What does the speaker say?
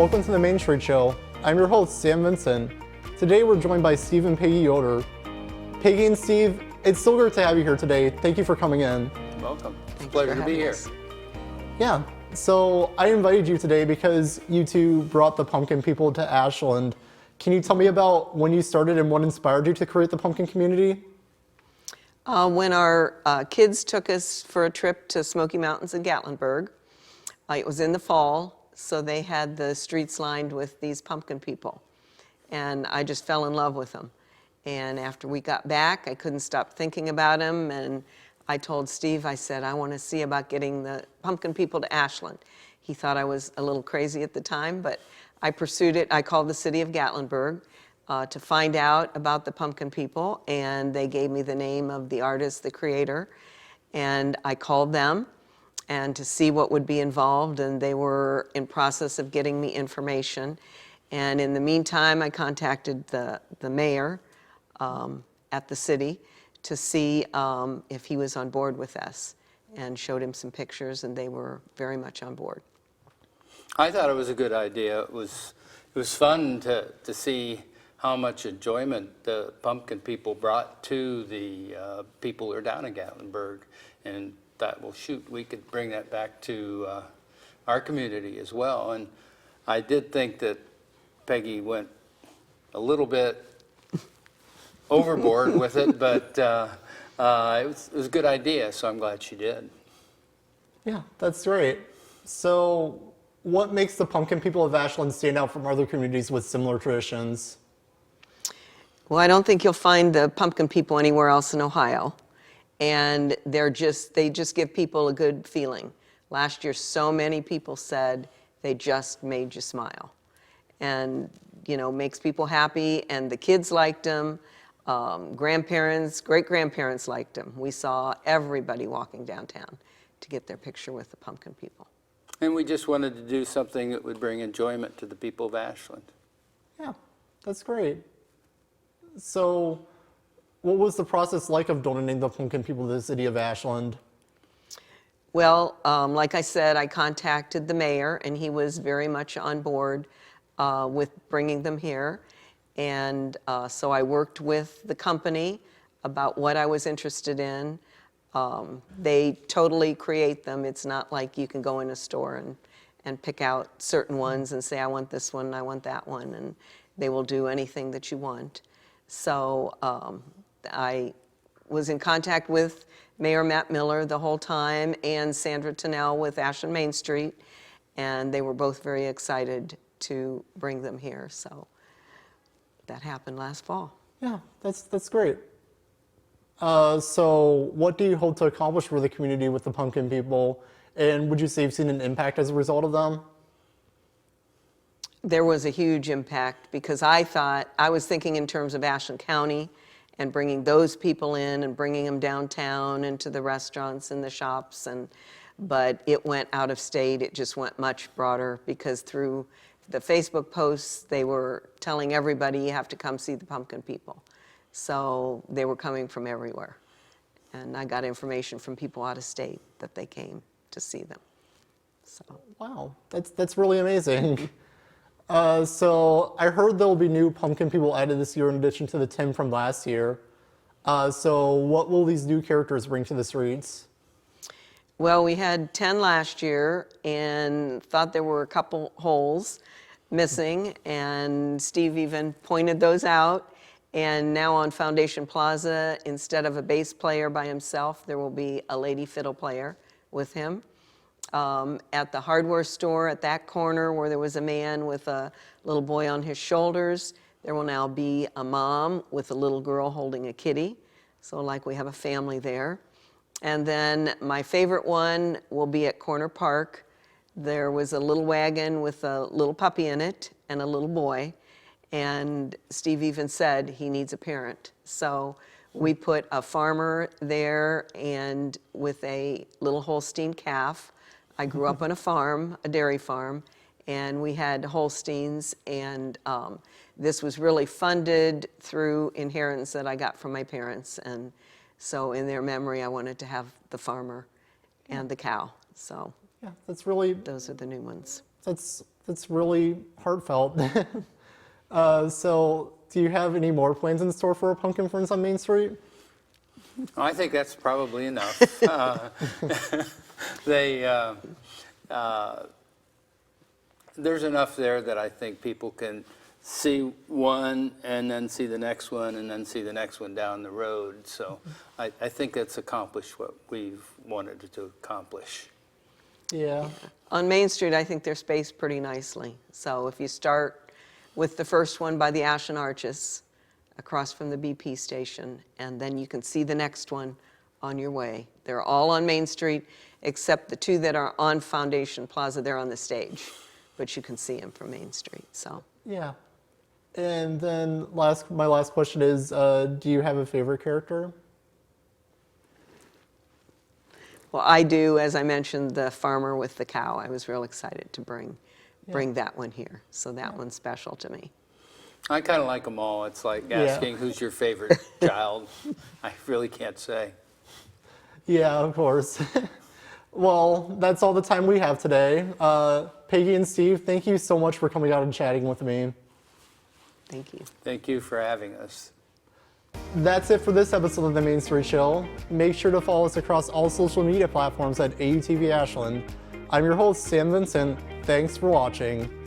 welcome to the Mainstreet Show. I'm your host, Sam Vincent. Today we're joined by Steve and Peggy Yoder. Peggy and Steve, it's so great to have you here today. Thank you for coming in. Welcome. It's a pleasure to be here. Yeah, so I invited you today because you two brought the pumpkin people to Ashland. Can you tell me about when you started and what inspired you to create the pumpkin community? When our kids took us for a trip to Smoky Mountains in Gatlinburg, it was in the fall, so they had the streets lined with these pumpkin people. And I just fell in love with them. And after we got back, I couldn't stop thinking about them. And I told Steve, I said, I want to see about getting the pumpkin people to Ashland. He thought I was a little crazy at the time, but I pursued it. I called the city of Gatlinburg to find out about the pumpkin people, and they gave me the name of the artist, the creator, and I called them and to see what would be involved, and they were in process of getting me information. And in the meantime, I contacted the mayor at the city to see if he was on board with us, and showed him some pictures, and they were very much on board. I thought it was a good idea. It was fun to see how much enjoyment the pumpkin people brought to the people who are down in Gatlinburg, and thought, well, shoot, we could bring that back to our community as well. And I did think that Peggy went a little bit overboard with it, but it was a good idea, so I'm glad she did. Yeah, that's great. So what makes the pumpkin people of Ashland stand out from other communities with similar traditions? Well, I don't think you'll find the pumpkin people anywhere else in Ohio. And they just give people a good feeling. Last year, so many people said they just made you smile. And, you know, makes people happy, and the kids liked them. Grandparents, great-grandparents liked them. We saw everybody walking downtown to get their picture with the pumpkin people. And we just wanted to do something that would bring enjoyment to the people of Ashland. Yeah, that's great. So what was the process like of donating the pumpkin people to the city of Ashland? Well, like I said, I contacted the mayor, and he was very much on board with bringing them here. And so I worked with the company about what I was interested in. They totally create them. It's not like you can go in a store and pick out certain ones and say, I want this one, I want that one, and they will do anything that you want. So I was in contact with Mayor Matt Miller the whole time, and Sandra Tennell with Ashland Main Street, and they were both very excited to bring them here. So that happened last fall. Yeah, that's great. So what do you hope to accomplish for the community with the pumpkin people? And would you say you've seen an impact as a result of them? There was a huge impact, because I was thinking in terms of Ashland County and bringing those people in and bringing them downtown into the restaurants and the shops, but it went out of state. It just went much broader, because through the Facebook posts, they were telling everybody, you have to come see the pumpkin people. So they were coming from everywhere. And I got information from people out of state that they came to see them. So. Wow, that's really amazing. So I heard there will be new pumpkin people added this year in addition to the 10 from last year. So what will these new characters bring to the streets? Well, we had 10 last year and thought there were a couple holes missing, and Steve even pointed those out. And now on Foundation Plaza, instead of a bass player by himself, there will be a lady fiddle player with him. At the hardware store at that corner where there was a man with a little boy on his shoulders, there will now be a mom with a little girl holding a kitty. So like we have a family there. And then my favorite one will be at Corner Park. There was a little wagon with a little puppy in it and a little boy. And Steve even said he needs a parent. So we put a farmer there, and with a little Holstein calf. I grew up on a farm, a dairy farm, and we had Holsteins, and this was really funded through inheritance that I got from my parents. And so in their memory, I wanted to have the farmer and the cow. So yeah, that's really, those are the new ones. that's That's really heartfelt. So, do you have any more plans in store for our pumpkin friends on Main Street? I think that's probably enough. They, there's enough there that I think people can see one and then see the next one and then see the next one down the road. So I think it's accomplished what we've wanted to accomplish. Yeah. On Main Street, I think they're spaced pretty nicely. So if you start with the first one by the Ashen Arches, across from the BP station, and then you can see the next one on your way. They're all on Main Street, except the two that are on Foundation Plaza. They're on the stage, but you can see them from Main Street. So Yeah. And then my last question is, do you have a favorite character? well, I do, as I mentioned, the farmer with the cow. I was real excited to bring that one here. So that one's special to me. I kind of like them all. It's like asking who's your favorite child. I really can't say. Yeah, of course. Well, that's all the time we have today. Peggy and Steve, thank you so much for coming out and chatting with me. Thank you. Thank you for having us. That's it for this episode of the Mainstreet Show. Make sure to follow us across all social media platforms at AUTV Ashland. I'm your host, Sam Vincent. Thanks for watching.